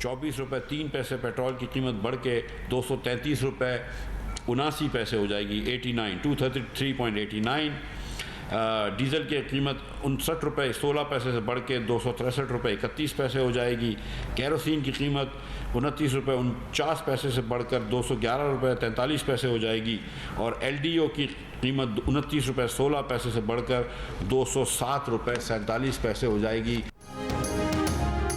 ₹24.03 petrol की कीमत बढ़ के ₹233.79 हो जाएगी, 233.89। डीज़ल की कीमत ₹59.16 से बढ़ के ₹263.31 हो जाएगी। केरोसिन की कीमत ₹29.49 से बढ़कर ₹211.43 हो जाएगी और LDO की कीमत ₹29.16 से बढ़कर ₹207.47 हो जाएगी।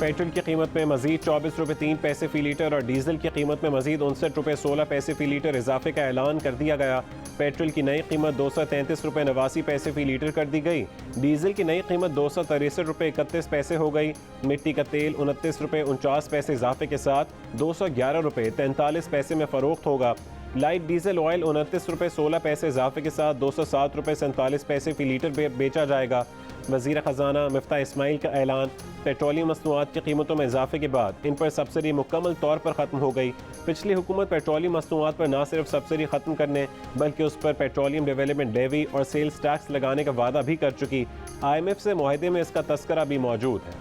पेट्रोल की कीमत में मजीद ₹24.03 फ़ी लीटर और डीजल की कीमत में मजीद ₹59.16 फ़ी लीटर इजाफे का ऐलान कर दिया गया। पेट्रोल की नई कीमत ₹233.89 फ़ी लीटर कर दी गई। डीजल की नई कीमत ₹263.31 हो गई। मिट्टी का तेल ₹29.49 इजाफे के साथ ₹211.43 में फ़रोख्त होगा। लाइट डीजल ऑयल ₹29.16 इजाफे के साथ ₹207.47 फ़ी लीटर बेचा जाएगा। वज़ीर ख़जाना मिफ्ता इस्माइल का ऐलान। पेट्रोलियम मसनूआत की कीमतों में इजाफे के बाद इन पर सब्सिडी मुकम्मल तौर पर ख़त्म हो गई। पिछली हुकूमत पेट्रोलियम मसनूआत पर न सिर्फ सब्सिडी ख़त्म करने बल्कि उस पर पेट्रोलियम डेवलपमेंट लेवी और सेल्स टैक्स लगाने का वादा भी कर चुकी। IMF से मुआहदे में इसका तस्करा भी मौजूद है।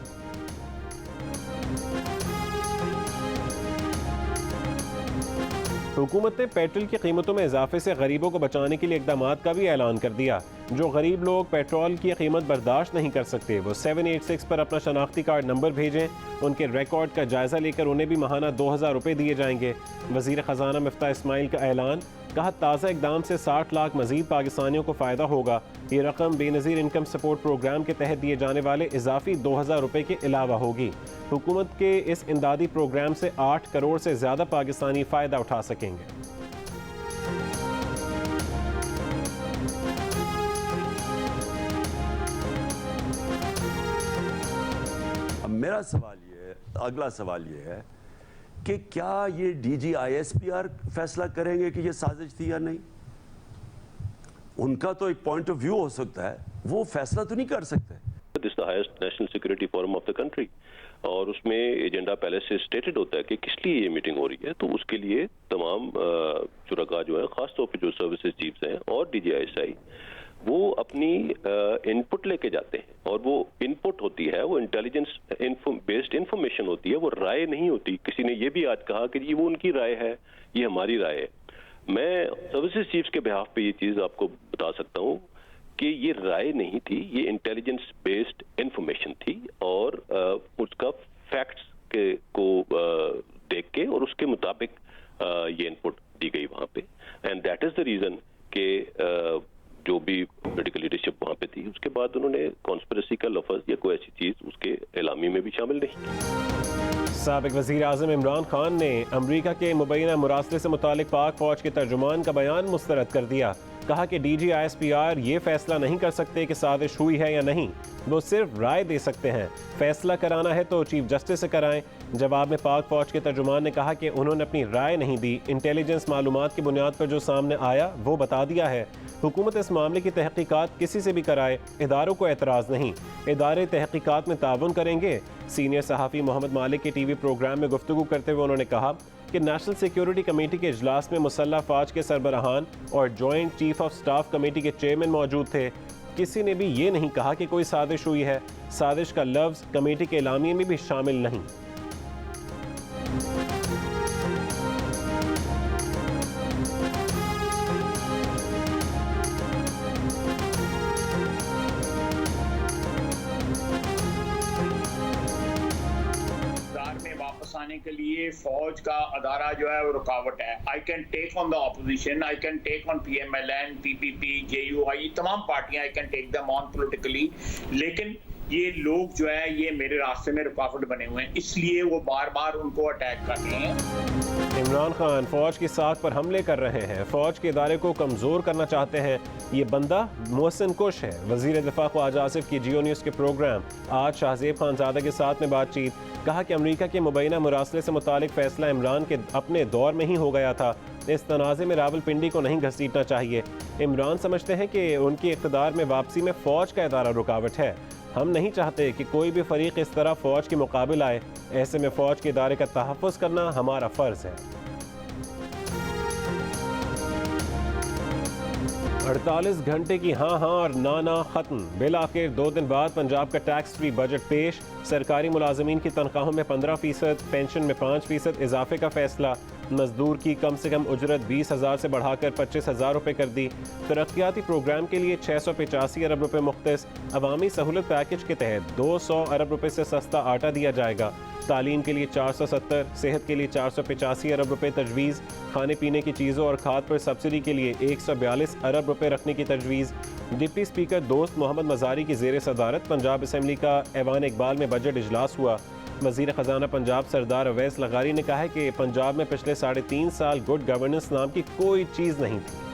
हुकूमत ने पेट्रोल की कीमतों में इजाफे से गरीबों को बचाने के लिए इकदाम का भी ऐलान कर दिया। जो गरीब लोग पेट्रोल की कीमत बर्दाश्त नहीं कर सकते वो 786 पर अपना शनाख्ती कार्ड नंबर भेजें। उनके रिकॉर्ड का जायजा लेकर उन्हें भी महाना 2000 रुपये दिए जाएंगे। वज़ीर ख़जाना मिफ्ता इस्माइल का ऐलान। कहा ताज़ा इकदाम से 60 लाख मजीद पाकिस्तानियों को फ़ायदा होगा। ये रकम बेनज़ीर इनकम सपोर्ट प्रोग्राम के तहत दिए जाने वाले इजाफी 2000 रुपये के अलावा होगी। हुकूमत के इस इमदादी प्रोग्राम से 8 करोड़ से ज़्यादा पाकिस्तानी फ़ायदा उठा सकेंगे। मेरा सवाल ये है, अगला सवाल ये है कि क्या ये DG ISPR फैसला करेंगे कि ये साजिश थी या नहीं? उनका तो एक पॉइंट ऑफ व्यू हो सकता है, वो फैसला तो नहीं कर सकते। This the highest national security forum of the country और उसमें एजेंडा पहले से स्टेटेड होता है कि किस लिए ये मीटिंग हो रही है। तो उसके लिए तमाम शुरका जो है, खासतौर पर जो सर्विसेज चीफ्स हैं और DGISI वो अपनी इनपुट लेके जाते हैं और वो इनपुट होती है, वो इंटेलिजेंस बेस्ड इंफॉर्मेशन होती है, वो राय नहीं होती। किसी ने ये भी आज कहा कि ये वो उनकी राय है, ये हमारी राय है। मैं सर्विसेज चीफ्स के बिहाफ पे ये चीज़ आपको बता सकता हूँ कि ये राय नहीं थी, ये इंटेलिजेंस बेस्ड इंफॉर्मेशन थी और उसका फैक्ट्स को देख के और उसके मुताबिक ये इनपुट दी गई वहाँ पे। And that is the reason के जो भी पॉलिटिकल लीडरशिप वहाँ पे थी उसके बाद उन्होंने कॉन्स्पिरेसी का लफ्ज़ या कोई ऐसी चीज़ उसके एलामी में भी शामिल नहीं की। साबिक वज़ीर आज़म इमरान खान ने अमरीका के मुबैना मुरासले से मुतालिक पाक फौज के तर्जुमान का बयान मुस्तरद कर दिया। कहा कि DG ISPR ये फैसला नहीं कर सकते कि साजिश हुई है या नहीं, वो सिर्फ राय दे सकते हैं। फैसला कराना है तो चीफ जस्टिस से कराएं। जवाब में पाक फौज के तर्जुमान ने कहा कि उन्होंने अपनी राय नहीं दी, इंटेलिजेंस मालूमात की बुनियाद पर जो सामने आया वो बता दिया है। हुकूमत इस मामले की तहकीकात किसी से भी कराए, इदारों को एतराज़ नहीं, इदारे तहकीकात में ताउन करेंगे। सीनियर सहाफ़ी मोहम्मद मालिक के TV प्रोग्राम में गुफ्तगू करते हुए उन्होंने कहा कि नेशनल सिक्योरिटी कमेटी के इजलास में मुसल्लह फ़ौज के सरबराहान और joint chief of staff committee के चेयरमैन मौजूद थे। किसी ने भी ये नहीं कहा कि कोई साजिश हुई है। साजिश का लफ्ज़ कमेटी के एलामिये में भी शामिल नहीं। आने के लिए फौज का अदारा जो है वो रुकावट है। I can take on the opposition, I can take on PMLN, PPP, JUI, तमाम पार्टियां, I can take them on politically, लेकिन ये लोग जो है ये मेरे रास्ते में रुकावट बने हुए हैं, इसलिए वो बार बार उनको अटैक कर रहे हैं। इमरान खान फौज की साख पर हमले कर रहे हैं, फौज के इदारे को कमज़ोर करना चाहते हैं। ये बंदा मोहसिन कुश है। वज़ीर दिफा ख्वाजा आसिफ की जियो न्यूज़ के प्रोग्राम आज शाहज़ेब खानज़ादा के साथ में बातचीत। कहा कि अमरीका के मुबैना मुरासले से मुतालिक फ़ैसला इमरान के अपने दौर में ही हो गया था। इस तनाज़े में रावलपिंडी को नहीं घसीटना चाहिए। इमरान समझते हैं कि उनकी इक़्तिदार में वापसी में फ़ौज का इदारा रुकावट है। हम नहीं चाहते कि कोई भी फरीक इस तरह फ़ौज के मुकाबिल आए। ऐसे में फ़ौज के इदारे का तहफ़्फ़ुज़ करना हमारा फ़र्ज़ है। 48 घंटे की हाँ हाँ और ना ना खत्म। बिल आखिर 2 दिन बाद पंजाब का टैक्स फ्री बजट पेश। सरकारी मुलाजमीन की तनख्वाहों में 15%, पेंशन में 5% इजाफे का फैसला। मजदूर की कम से कम उजरत 20,000 से बढ़ाकर 25,000 रुपये कर दी। तरक्याती प्रोग्राम के लिए 685 अरब रुपये मुख्तस। अवामी सहूलत पैकेज के तहत 200 अरब रुपये से सस्ता आटा दिया जाएगा। तालीम के लिए 470, सेहत के लिए 485 अरब रुपये तजवीज़। खाने पीने की चीज़ों और खाद पर सब्सिडी के लिए 142 अरब रुपये रखने की तजवीज़। डिप्टी स्पीकर दोस्त मोहम्मद मज़ारी की ज़ेर सदारत पंजाब असम्बली का ऐवान इकबाल में बजट इजलास हुआ। वज़ीर ख़जाना पंजाब सरदार अवैस लगारी ने कहा है कि पंजाब में पिछले 3.5 साल गुड गवर्नेंस नाम की कोई चीज़ नहीं थी।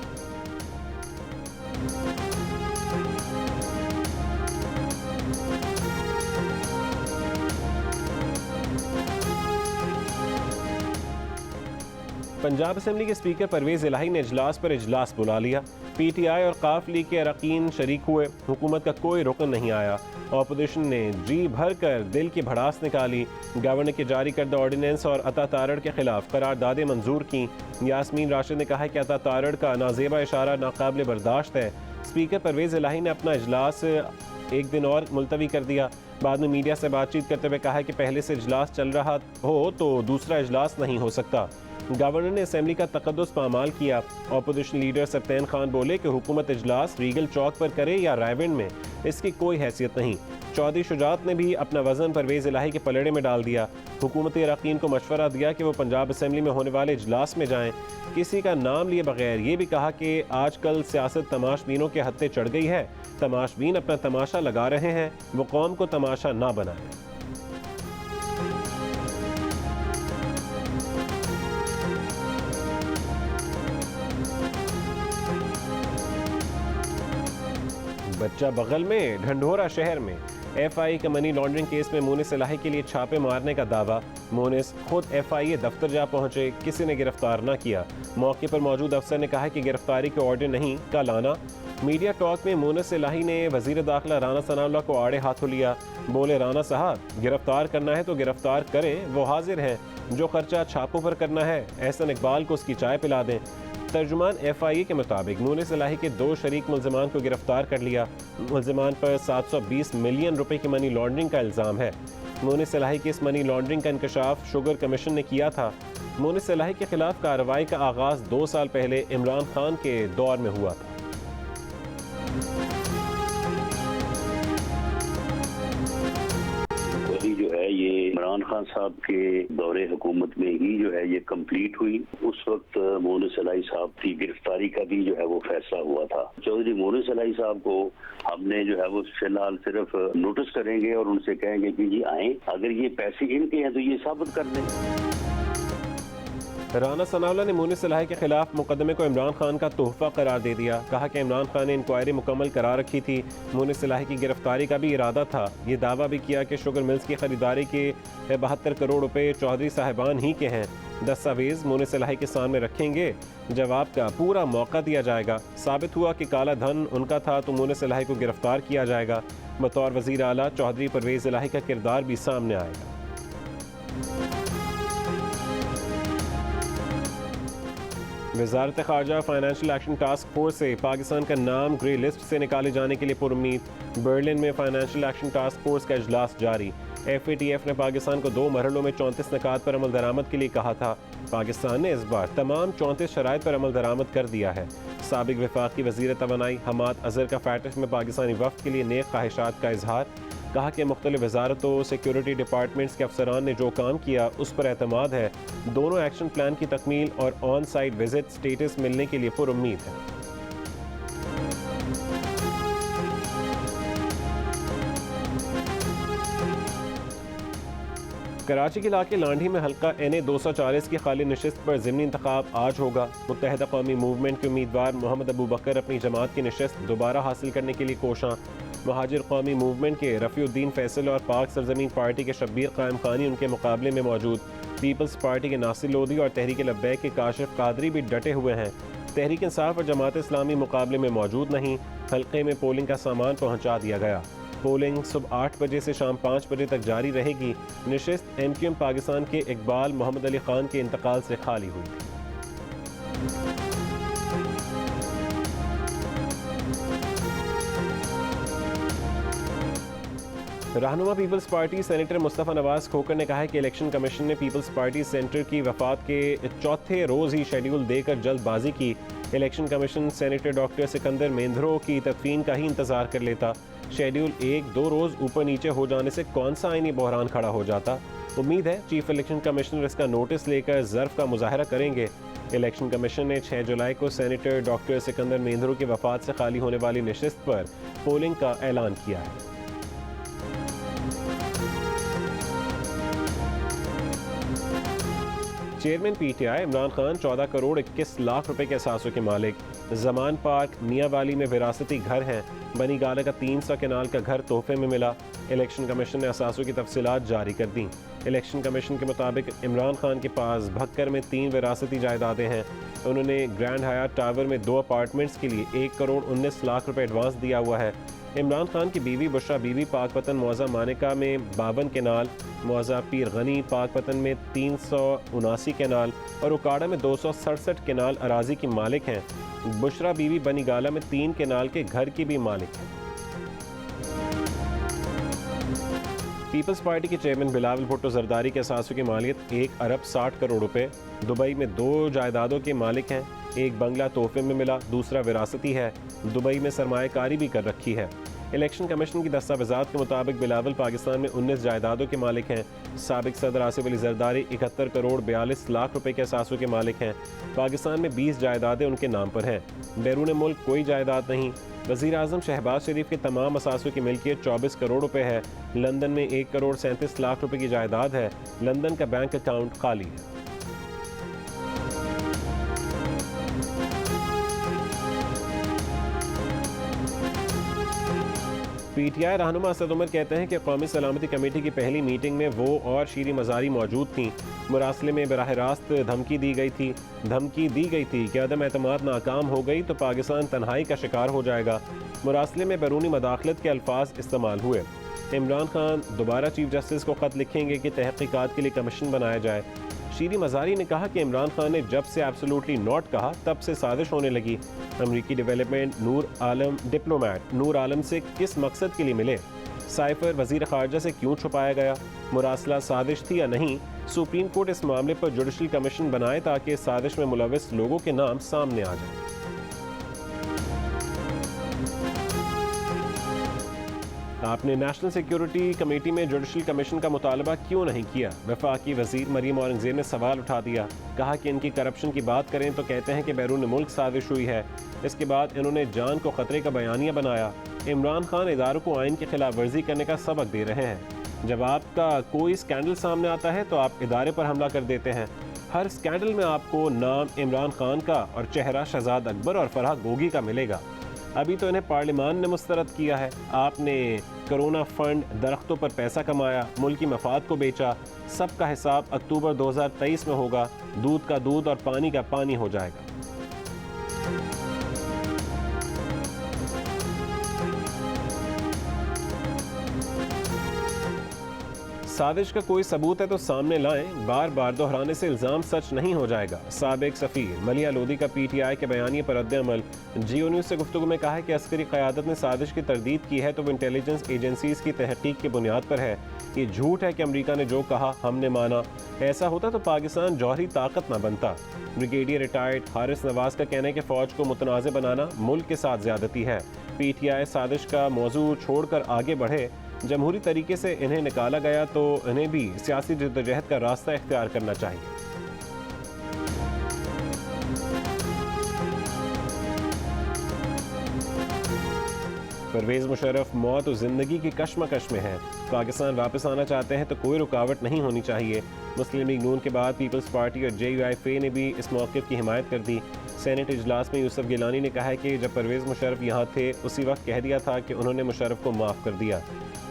पंजाब असम्बली के स्पीकर परवेज़ इलाही ने इजलास पर इजलास बुला लिया। PTI और काफ लीग के अरकान शरीक हुए। हुकूमत का कोई रुकन नहीं आया। अपोजिशन ने जी भर कर दिल की भड़ास निकाली। गवर्नर के जारी करदा ऑर्डिनेंस और अता तारड़ के खिलाफ करारदादें मंजूर की। यास्मीन राशिद ने कहा है कि अता तारड़ का नाजेबा इशारा नाकाबिल बर्दाश्त है। स्पीकर परवेज़ इलाही ने अपना इजलास एक दिन और मुलतवी कर दिया। बाद में मीडिया से बातचीत करते हुए कहा है कि पहले से इजलास चल रहा हो तो दूसरा इजलास नहीं हो सकता। गवर्नर ने असेंबली का तकद्दुस पामाल किया। अपोजिशन लीडर सप्तैन खान बोले कि हुकूमत इजलास रीगल चौक पर करे या रायविंड में, इसकी कोई हैसियत नहीं। चौधरी शुजात ने भी अपना वजन परवेज़ इलाही के पलड़े में डाल दिया। हुकूमती अरकान को मशवरा दिया कि वो पंजाब असम्बली में होने वाले इजलास में जाएं। किसी का नाम लिए बगैर ये भी कहा कि आजकल सियासत तमाशबीनों के हत्थे चढ़ गई है। तमाशबीन अपना तमाशा लगा रहे हैं, वो कौम को तमाशा ना बनाए। बच्चा बगल में ढंढोरा शहर में FIA के मनी लॉन्ड्रिंग केस में मोनिस इलाही के लिए छापे मारने का दावा। मोनिस खुद FIA दफ्तर जा पहुंचे, किसी ने गिरफ्तार न किया। मौके पर मौजूद अफसर ने कहा कि गिरफ्तारी के ऑर्डर नहीं, कल आना। मीडिया टॉक में मोनिस इलाही ने वजीर दाखिला राना सनाउल्लाह को आड़े हाथों लिया। बोले, राना साहब गिरफ्तार करना है तो गिरफ्तार करें, वो हाजिर हैं। जो खर्चा छापों पर करना है एहसन इकबाल को उसकी चाय पिला दें। तर्जुमान FIA के मुताबिक मोनिस इलाही के 2 शरीक मुल्ज़िमान को गिरफ्तार कर लिया। मुल्ज़िमान पर 720 मिलियन रुपए की मनी लॉन्ड्रिंग का इल्ज़ाम है। मोनिस इलाही की इस मनी लॉन्ड्रिंग का इंकशाफ शुगर कमीशन ने किया था। मोनिस इलाही के खिलाफ कार्रवाई का आगाज़ 2 साल पहले इमरान खान के दौर में हुआ था। जो है ये इमरान खान साहब के दौरे हुकूमत में ही जो है ये कंप्लीट हुई। उस वक्त मोनिस इलाही साहब की गिरफ्तारी का भी जो है वो फैसला हुआ था। चौधरी मोनिस इलाही साहब को हमने जो है वो फिलहाल सिर्फ नोटिस करेंगे और उनसे कहेंगे कि जी आए, अगर ये पैसे इनके हैं तो ये साबित कर दें। राना सनाउल्लाह ने मोनिस इलाही के खिलाफ मुकदमे को इमरान खान का तोहफा करार दे दिया। कहा कि इमरान खान ने इंक्वायरी मुकम्मल करा रखी थी, मोनिस इलाही की गिरफ्तारी का भी इरादा था। ये दावा भी किया कि शुगर मिल्स की खरीदारी के 72 करोड़ रुपए चौधरी साहिबान ही के हैं। दस्तावेज मोनिस इलाही के सामने रखेंगे, जवाब का पूरा मौका दिया जाएगा। साबित हुआ कि काला धन उनका था तो मोनिस इलाही को गिरफ्तार किया जाएगा। बतौर वजीर आला चौधरी परवेज़ इलाही का किरदार भी सामने आएगा। वज़ारत ख़ारजा फाइनेंशियल एक्शन टास्क फोर्स से पाकिस्तान का नाम ग्रे लिस्ट से निकाले जाने के लिए पुरुम्मीद। बर्लिन में फाइनेंशियल एक्शन टास्क फोर्स का इजलास जारी। FATF ने पाकिस्तान को 2 मरहलों में 34 निकात पर अमल दरामद के लिए कहा था। पाकिस्तान ने इस बार तमाम 34 शराइत पर अमल दरामद कर दिया है। साबिक वफाकी वज़ीर तवानाई हमाद अज़हर का फैटिश में पाकिस्तानी वफ़द के लिए नेक ख्वाहिशात का इजहार। कहा कि मुख्तलिफ वजारतों सिक्योरिटी डिपार्टमेंट्स के अफसरान ने जो काम किया उस पर एतमाद है। दोनों एक्शन प्लान की तकमील और ऑन साइट विजिट स्टेटस मिलने के लिए पुरुम्मीद है। कराची के इलाके लांढी में हल्का NA 240 की खाली नशिस्त पर ज़िमनी इंतखाब आज होगा। मुत्तहिदा कौमी मूवमेंट के उम्मीदवार मोहम्मद अबू बकर अपनी जमात की नशिस्त दोबारा हासिल करने के लिए कोशां। महाजिर कौमी मूवमेंट के रफ़ीउद्दीन फैसल और पाक सरजमीन पार्टी के शब्बीर कायम खानी उनके मुकाबले में मौजूद। पीपल्स पार्टी के नासिर लोधी और तहरीक लब्बैक के काशिफ कादरी भी डटे हुए हैं। तहरीक इंसाफ और जमात इस्लामी मुकाबले में मौजूद नहीं। हल्के में पोलिंग का सामान पहुँचा दिया गया। पोलिंग सुबह 8 बजे से शाम 5 बजे तक जारी रहेगी। नशिस्त MQM पाकिस्तान के इकबाल मोहम्मद अली खान के इंतकाल से खाली हुई थी। रहनुमा पीपल्स पार्टी सेनेटर मुस्तफ़ा नवाज खोकर ने कहा है कि इलेक्शन कमीशन ने पीपल्स पार्टी सेंटर की वफात के चौथे रोज़ ही शेड्यूल देकर जल्दबाजी की। Election commission senator doctor Sikandar Mandhro की तदफीन का ही इंतज़ार कर लेता। शेड्यूल 1-2 रोज़ ऊपर नीचे हो जाने से कौन सा आईनी बहरान खड़ा हो जाता। उम्मीद है चीफ इलेक्शन कमिश्नर इसका नोटिस लेकर ज़र्फ का मुजाहरा करेंगे। इलेक्शन कमीशन ने 6 जुलाई को सेनेटर डॉक्टर सिकंदर मेंद्रो की वफात से खाली होने वाली नशिस्त पर पोलिंग का ऐलान किया है। चेयरमैन पीटीआई इमरान खान 14 करोड़ 21 लाख रुपए के असासों के मालिक। जमान पार्क मियाँ वाली में विरासती घर हैं। बनी गाला का 300 कनाल का घर तोहफे में मिला। इलेक्शन कमीशन ने असासों की तफसीलात जारी कर दी। इलेक्शन कमीशन के मुताबिक इमरान खान के पास भक्कर में 3 विरासती जायदादें हैं। उन्होंने ग्रैंड हयात टावर में 2 अपार्टमेंट्स के लिए 1 करोड़ 19 लाख रुपए एडवांस दिया हुआ है। इमरान खान की बीवी बुशरा बीवी पाकपतन मौजा मानिका में 52 कनाल, मौजा पीर गनी पाकपतन में 379 कनाल और उकाड़ा में 267 कनाल अराजी की मालिक हैं। बुशरा बीवी बनी गाला में 3 कनाल के घर की भी मालिक हैं। पीपल्स पार्टी के चेयरमैन बिलावल भुट्टो जरदारी के असासों की मालियत 1 अरब 60 करोड़ रुपए। दुबई में 2 जायदादों के मालिक हैं। एक बंगला तोहफे में मिला, दूसरा विरासती है। दुबई में सरमायाकारी भी कर रखी है। इलेक्शन कमीशन की दस्तावेजात के मुताबिक बिलावल पाकिस्तान में 19 जायदादों के मालिक हैं। साबिक सदर आसिफ अली जरदारी 71 करोड़ 42 लाख रुपए के असासों के मालिक हैं। पाकिस्तान में 20 जायदादें उनके नाम पर हैं। बैरून मुल्क कोई जायदाद नहीं। वज़ीर आज़म शहबाज शरीफ के तमाम असासों की मिल्कियत 24 करोड़ रुपए है। लंदन में 1 करोड़ 37 लाख रुपए की जायदाद है। लंदन का बैंक अकाउंट खाली है। पीटीआई रहनुमा असद उमर कहते हैं कि कौमी सलामती कमेटी की पहली मीटिंग में वो और शीरी मज़ारी मौजूद थीं। मुरासले में बराह रास्त धमकी दी गई थी कि अदम एतमाद नाकाम हो गई तो पाकिस्तान तन्हाई का शिकार हो जाएगा। मुरासले में बैरूनी मदाखलत के अल्फाज इस्तेमाल हुए। इमरान खान दोबारा चीफ जस्टिस को ख़त लिखेंगे कि तहक़ीक़ात के लिए कमीशन बनाया जाए। शीरी मज़ारी ने कहा कि इमरान खान ने जब से एब्सोल्युटली नॉट कहा तब से साजिश होने लगी। अमरीकी डेवलपमेंट डिप्लोमेट नूर आलम से किस मकसद के लिए मिले? साइफर वज़ीर ख़ारजा से क्यों छुपाया गया? मुरासला साजिश थी या नहीं? सुप्रीम कोर्ट इस मामले पर जुडिशल कमीशन बनाए ताकि इस साजिश में मुलविस लोगों के नाम सामने आ जाए। आपने नेशनल सिक्योरिटी कमेटी में जुडिशल कमीशन का मुतालबा क्यों नहीं किया? वफाकी वजीर मरीम औरंगजेब ने सवाल उठा दिया। कहा कि इनकी करप्शन की बात करें तो कहते हैं कि बैरून मुल्क साजिश हुई है। इसके बाद इन्होंने जान को खतरे का बयानिया बनाया। इमरान खान इदारों को आइन की खिलाफ वर्जी करने का सबक दे रहे हैं। जब आपका कोई स्कैंडल सामने आता है तो आप इदारे पर हमला कर देते हैं। हर स्कैंडल में आपको नाम इमरान खान का और चेहरा शहजाद अकबर और फरहा गोगी का मिलेगा। अभी तो इन्हें पार्लियामान ने मुस्तरद किया है। आपने कोरोना फंड, दरख्तों पर पैसा कमाया, मुल्की मफाद को बेचा। सबका हिसाब अक्टूबर 2023 में होगा। दूध का दूध और पानी का पानी हो जाएगा। साजिश का कोई सबूत है तो सामने लाएं। बार बार दोहराने से इल्ज़ाम सच नहीं हो जाएगा। साबिक सफ़ीर मलिया लोधी का पीटीआई के बयानिए पर रद्द-ए-अमल। जियो न्यूज़ से गुफ्तगू में कहा है कि अस्करी क़यादत ने साजिश की तरदीद की है तो वो इंटेलिजेंस एजेंसीज़ की तहकीक की बुनियाद पर है। ये झूठ है कि अमरीका ने जो कहा हमने माना। ऐसा होता तो पाकिस्तान जौहरी ताकत न बनता। ब्रिगेडियर रिटायर्ड हारिस नवाज का कहना है कि फ़ौज को मुतनाज़ बनाना मुल्क के साथ ज़्यादती है। पीटीआई साजिश का मौजू छोड़कर आगे बढ़े। जमहूरी तरीके से इन्हें निकाला गया तो इन्हें भी सियासी जद्दोजहद का रास्ता इख्तियार करना चाहिए। परवेज़ मुशर्रफ मौत और ज़िंदगी की कश्मकश में है। पाकिस्तान वापस आना चाहते हैं तो कोई रुकावट नहीं होनी चाहिए। मुस्लिम लीग नून के बाद पीपल्स पार्टी और JUIF ने भी इस मौक़िफ़ की हिमायत कर दी। सेनेट इजलास में यूसुफ गिलानी ने कहा है कि जब परवेज़ मुशर्रफ यहाँ थे उसी वक्त कह दिया था कि उन्होंने मुशर्रफ को माफ़ कर दिया।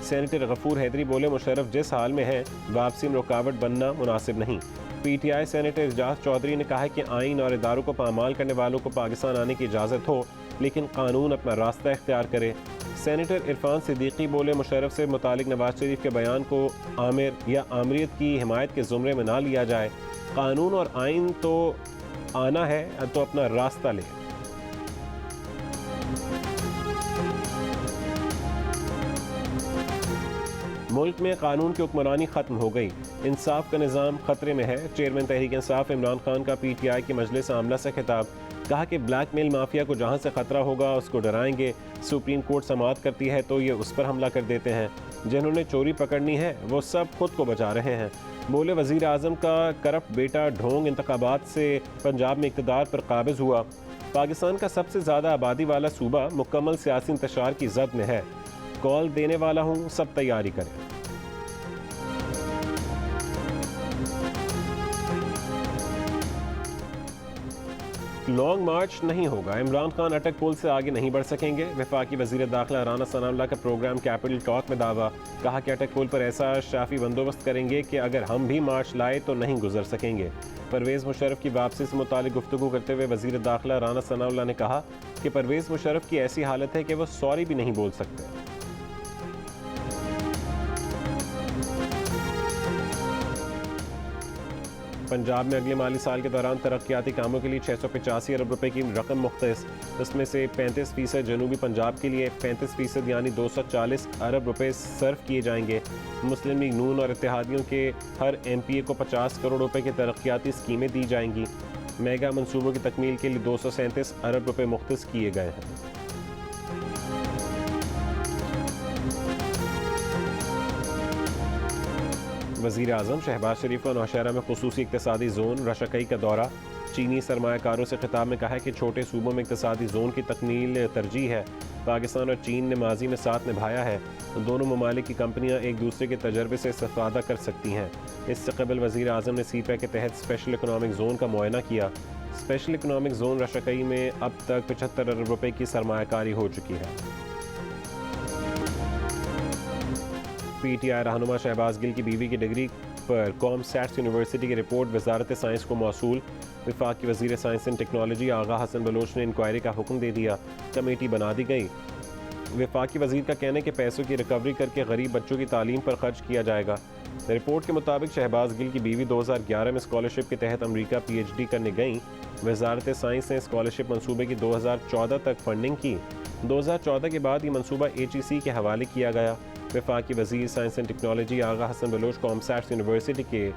सेनेटर गफूर हैदरी बोले मुशर्रफ जिस हाल में है वापसी में रुकावट बनना मुनासिब नहीं। पीटीआई सेनेटर एजाज चौधरी ने कहा है कि आइन और इदारों को पामाल करने वालों को पाकिस्तान आने की इजाज़त हो लेकिन कानून अपना रास्ता इख्तियार करे। सेनेटर इरफान सिद्दीकी बोले मुशर्रफ से मुतालिक नवाज शरीफ के बयान को आमिर या आमरीत की हिमायत के ज़ुमरे में ना लिया जाए। कानून और आइन तो आना है तो अपना रास्ता ले। मुल्क में कानून की हुक्मरानी खत्म हो गई, इंसाफ का निज़ाम खतरे में है। चेयरमैन तहरीक इंसाफ इमरान खान का PTI की मजलिस आमला से खिताब, कहा कि ब्लैकमेल माफिया को जहां से खतरा होगा उसको डराएंगे। सुप्रीम कोर्ट समाअत करती है तो ये उस पर हमला कर देते हैं। जिन्होंने चोरी पकड़नी है वो सब खुद को बचा रहे हैं। बोले वजीर आज़म का करप्ट बेटा ढोंग इंतखाबात से पंजाब में इक़्तिदार पर काबिज हुआ। पाकिस्तान का सबसे ज़्यादा आबादी वाला सूबा मुकम्मल सियासी इंतशार की जद में है। कॉल देने वाला हूँ, सब तैयारी करें। लॉन्ग मार्च नहीं होगा, इमरान खान अटक पुल से आगे नहीं बढ़ सकेंगे। वफाकी वज़ीर दाखिला राना सनाउल्लाह का प्रोग्राम कैपिटल टॉक में दावा, कहा कि अटक पुल पर ऐसा शाफी बंदोबस्त करेंगे कि अगर हम भी मार्च लाए तो नहीं गुजर सकेंगे। परवेज़ मुशर्रफ की वापसी से मुतालिक गुफ्तगू करते हुए वज़ीर दाखिला राना सनाउल्लाह ने कहा कि परवेज़ मुशर्रफ की ऐसी हालत है कि वो सॉरी भी नहीं बोल सकते। पंजाब में अगले माली साल के दौरान तरक्याती कामों के लिए 685 अरब रुपए की रकम मुख्तस, इसमें से 35% जनूबी पंजाब के लिए, 35% यानी 240 अरब रुपए सर्व किए जाएंगे। मुस्लिम लीग नून और इत्तेहादियों के हर MPA को 50 करोड़ रुपए की तरक्याती स्कीमें दी जाएंगी। मेगा मनसूबों की तकमील के लिए 237 अरब रुपए मुख्तस किए गए हैं। वज़ीर आज़म शहबाज शरीफ का नौशहरा में खुसूसी इक़्तिसादी जोन रशाकई का दौरा, चीनी सरमायाकारों से खिताब में कहा कि छोटे सूबों में इक़्तिसादी जोन की तकमील तरजीह है। पाकिस्तान और चीन ने माजी में साथ निभाया है, दोनों ममालिक की कंपनियां एक दूसरे के तजर्बे से इस्तिफ़ादा कर सकती हैं। इससे कबल वज़ीर आज़म ने CPEC के तहत स्पेशल इकनॉमिक जोन का मुआयना किया। स्पेशल इकनॉमिक जोन रशाकई में अब तक 75 अरब रुपए की सरमायाकारी हो चुकी है। PTI रहनुमा शहबाज गिल की बीवी की डिग्री पर कॉमसैट्स यूनिवर्सिटी की रिपोर्ट वजारत साइंस को मौसूल। वफाकी वज़ीर science and technology Agha Hasan Baloch ने इंक्वायरी का हुक्म दे दिया, कमेटी बना दी गई। वफाकी वज़ीर का कहना है कि पैसों की रिकवरी करके गरीब बच्चों की तालीम पर खर्च किया जाएगा। रिपोर्ट के मुताबिक शहबाज गिल की बीवी 2011 में स्कॉलरशिप के तहत अमरीका PhD करने गई। वजारत साइंस ने स्कॉलरशिप मनसूबे की 2014 तक फंडिंग की। 2014 के बाद ये मनसूबा HEC के हवाले किया गया। वफाकी वज़ीर science and technology Agha Hasan Baloch COMSATS university के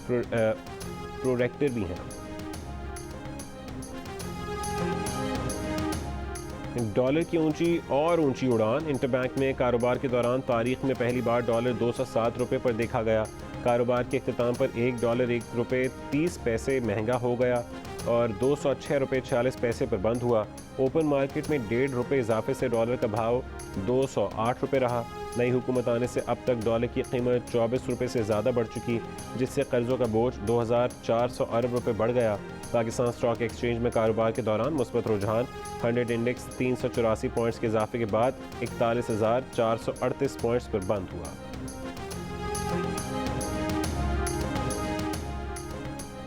प्रोरेक्टर भी हैं। डॉलर की ऊंची उड़ान, इंटरबैंक में कारोबार के दौरान तारीख में पहली बार डॉलर 207 रुपये पर देखा गया। कारोबार के इख्तिताम पर $1 महंगा हो गया और 206 रुपये 46 पैसे पर बंद हुआ। ओपन मार्केट में ₹1.5 इजाफे से डॉलर का भाव 208 रुपये रहा। नई हुकूमत आने से अब तक डॉलर की कीमत 24 रुपये से ज़्यादा बढ़ चुकी, जिससे कर्ज़ों का बोझ 2400 अरब रुपये बढ़ गया। पाकिस्तान स्टॉक एक्सचेंज में कारोबार के दौरान मुस्बत रुझान, 100 इंडेक्स 384 पॉइंट्स के इजाफे के बाद 41,438 पॉइंट्स पर बंद हुआ।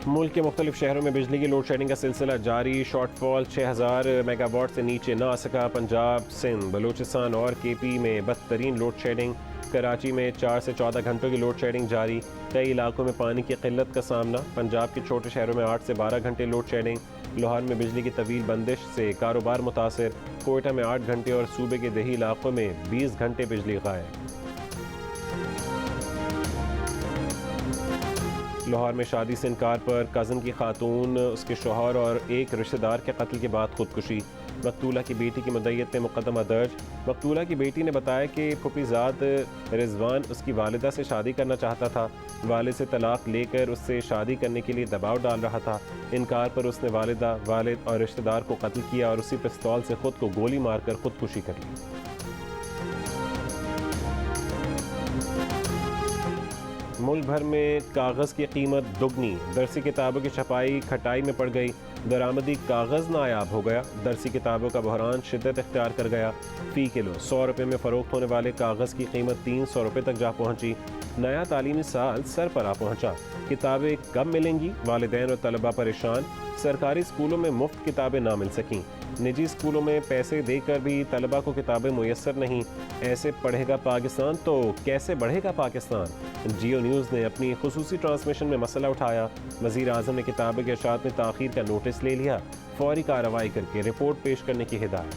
मुल्क के मुख्तलिफ शहरों में बिजली की लोड शेडिंग का सिलसिला जारी। शॉर्टफॉल 6000 मेगावाट से नीचे ना आ सका। पंजाब, सिंध, बलूचिस्तान और KP में बदतरीन लोड शेडिंग। कराची में 4 से 14 घंटों की लोड शेडिंग जारी। कई इलाकों में पानी की किल्लत का सामना। पंजाब के छोटे शहरों में 8 से 12 घंटे लोड शेडिंग। लाहौर में बिजली की तवील बंदिश से कारोबार मुतासर। कोयटा में 8 घंटे और सूबे के देही इलाकों में 20 घंटे बिजली गायब। लाहौर में शादी से इनकार पर कज़न की खातून, उसके शौहर और एक रिश्तेदार के कत्ल के बाद खुदकुशी। मकतूला की बेटी की मुद्दत में मुकदमा दर्ज। मकतूला की बेटी ने बताया कि फुफीजाद रिजवान उसकी वालिदा से शादी करना चाहता था। वालिद से तलाक लेकर उससे शादी करने के लिए दबाव डाल रहा था। इनकार पर उसने वालिदा, वालिद और रिश्तेदार को कत्ल किया और उसी पिस्तौल से खुद को गोली मारकर खुदकुशी कर ली। मुल्क भर में कागज़ की कीमत दुगनी। दरसी किताबों की छपाई खटाई में पड़ गई। दरामदी कागज़ नायाब हो गया। दरसी किताबों का बहरान शिद्दत इख्तियार कर गया। फ़ी किलो 100 रुपये में फ़रोख्त होने वाले कागज़ की कीमत 300 रुपये तक जा पहुँची। नया तालीमी साल सर पर आ पहुँचा। किताबें कब मिलेंगी? वालिदैन और तलबा परेशान। सरकारी स्कूलों में मुफ्त किताबें ना मिल सकीं। निजी स्कूलों में पैसे देकर भी तलबा को किताबें मुयस्सर नहीं। ऐसे पढ़ेगा पाकिस्तान तो कैसे बढ़ेगा पाकिस्तान? जियो न्यूज़ ने अपनी खुसूसी ट्रांसमिशन में मसला उठाया। वज़ीर आज़म ने किताबों के अशात में ताख़ीर का नोटिस ले लिया। फौरी कार्रवाई करके रिपोर्ट पेश करने की हिदायत।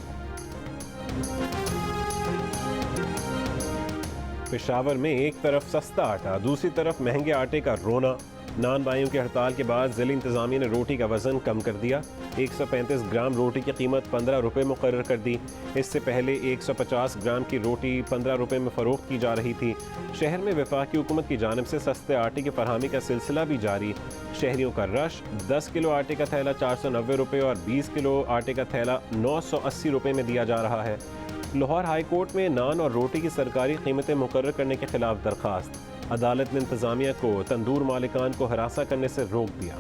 पेशावर में एक तरफ सस्ता आटा, दूसरी तरफ महंगे आटे का रोना। नान भाइयों की हड़ताल के बाद ज़िला इंतज़ामिया ने रोटी का वज़न कम कर दिया। 135 ग्राम रोटी की कीमत 15 रुपये मुकर्रर कर दी। इससे पहले 150 ग्राम की रोटी 15 रुपये में फ़रोख्त की जा रही थी। शहर में वफाकी हुकूमत की जानिब से सस्ते आटे की फरहमी का सिलसिला भी जारी। शहरियों का रश। 10 किलो आटे का थैला 490 रुपये और 20 किलो आटे का थैला 980 रुपये में दिया जा रहा है। लाहौर हाई कोर्ट में नान और रोटी की सरकारी कीमतें मुकर्रर करने के खिलाफ दरख्वास्त। अदालत ने इंतजामिया को तंदूर मालिकान को हरासा करने से रोक दिया।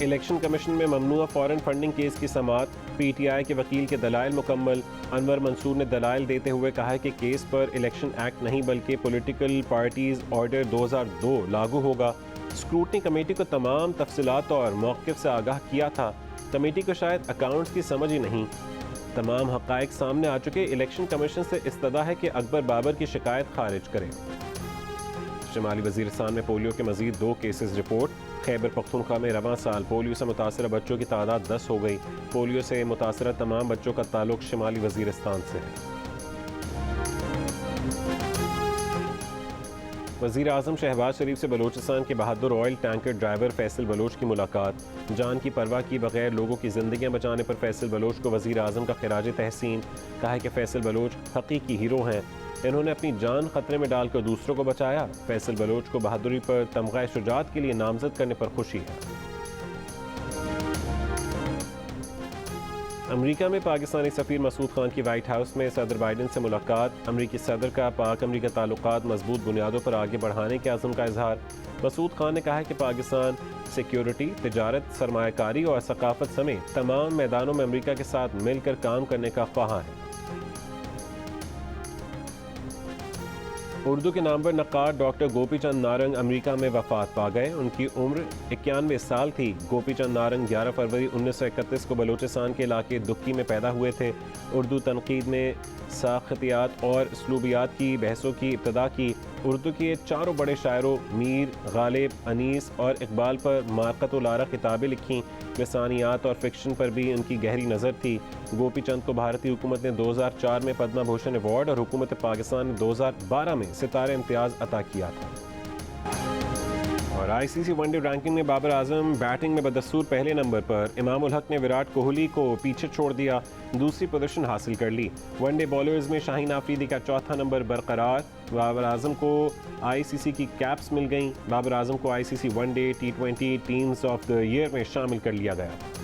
इलेक्शन कमीशन में ममनुआ फॉरेन फंडिंग केस की समाअत। पीटीआई के वकील के दलाइल मुकम्मल। अनवर मंसूर ने दलाइल देते हुए कहा है कि केस पर इलेक्शन एक्ट नहीं बल्कि पॉलिटिकल पार्टीज ऑर्डर 2002 लागू होगा। स्क्रूटनी कमेटी को तमाम तफसीलात और मौक़िफ़ से आगाह किया था। कमेटी को शायद अकाउंट्स की समझ ही नहीं। तमाम हक़ाइक़ सामने आ चुके। इलेक्शन कमीशन से इस्तदा है कि अकबर बाबर की शिकायत खारिज करें। शुमाली वज़ीरिस्तान में पोलियो के मज़ीद 2 केसेस रिपोर्ट। खैबर पख्तूनख्वा में रवां साल पोलियो से मुतासर बच्चों की तादाद 10 हो गई। पोलियो से मुतासर तमाम बच्चों का ताल्लुक शुमाली वज़ीरिस्तान से है। वज़ीर आज़म शहबाज शरीफ से बलूचिस्तान के बहादुर oil tanker driver Faisal Baloch की मुलाकात। जान की परवाह की बगैर लोगों की ज़िंदगियाँ बचाने पर फैसल बलोच को वज़ीर आज़म का खिराज तहसीन। कहा है कि फैसल बलोच हकीकी हीरो हैं। इन्होंने अपनी जान खतरे में डालकर दूसरों को बचाया। फैसल बलोच को बहादुरी पर तमग़ा शुजाअत के लिए नामज़द करने पर खुशी है। अमेरिका में पाकिस्तानी सफ़ीर मसूद खान की वाइट हाउस में सदर बाइडन से मुलाकात। अमेरिकी सदर का पाक अमेरिका ताल्लुकात मजबूत बुनियादों पर आगे बढ़ाने के अज़्म का इजहार। मसूद खान ने कहा है कि पाकिस्तान सिक्योरिटी, तिजारत, सरमायाकारी और सकाफत समेत तमाम मैदानों में अमेरिका के साथ मिलकर काम करने का ख्वाह है। उर्दू के नामवर नक्काद डॉक्टर गोपी चंद नारंग अमेरिका में वफात पा गए। उनकी उम्र 91 साल थी। गोपी चंद नारंग 11 फरवरी 1931 को बलूचिस्तान के इलाके दुक्की में पैदा हुए थे। उर्दू तनकीद में साख्तियात और उसलूबियात की बहसों की इब्तदा की। उर्दू के 4 बड़े शायरों मीर, गालिब, अनीस और इकबाल पर मारकत-उल-आरा किताबें लिखीं। लिसानियात और फिक्शन पर भी उनकी गहरी नज़र थी। गोपी चंद को भारतीय हुकूमत ने 2004 में पद्मा भूषण अवार्ड और हुकूमत पाकिस्तान ने 2012 में सितारे इम्तियाज़ अता किया था। और आईसीसी वनडे रैंकिंग में बाबर आजम बैटिंग में बदस्तूर पहले नंबर पर। इमाम उल हक ने विराट कोहली को पीछे छोड़ दिया, दूसरी पोजीशन हासिल कर ली। वनडे बॉलर्स में शाहीन आफरीदी का चौथा नंबर बरकरार। बाबर आजम को आईसीसी की कैप्स मिल गईं। बाबर आजम को ICC one day T20 teams of the year में शामिल कर लिया गया।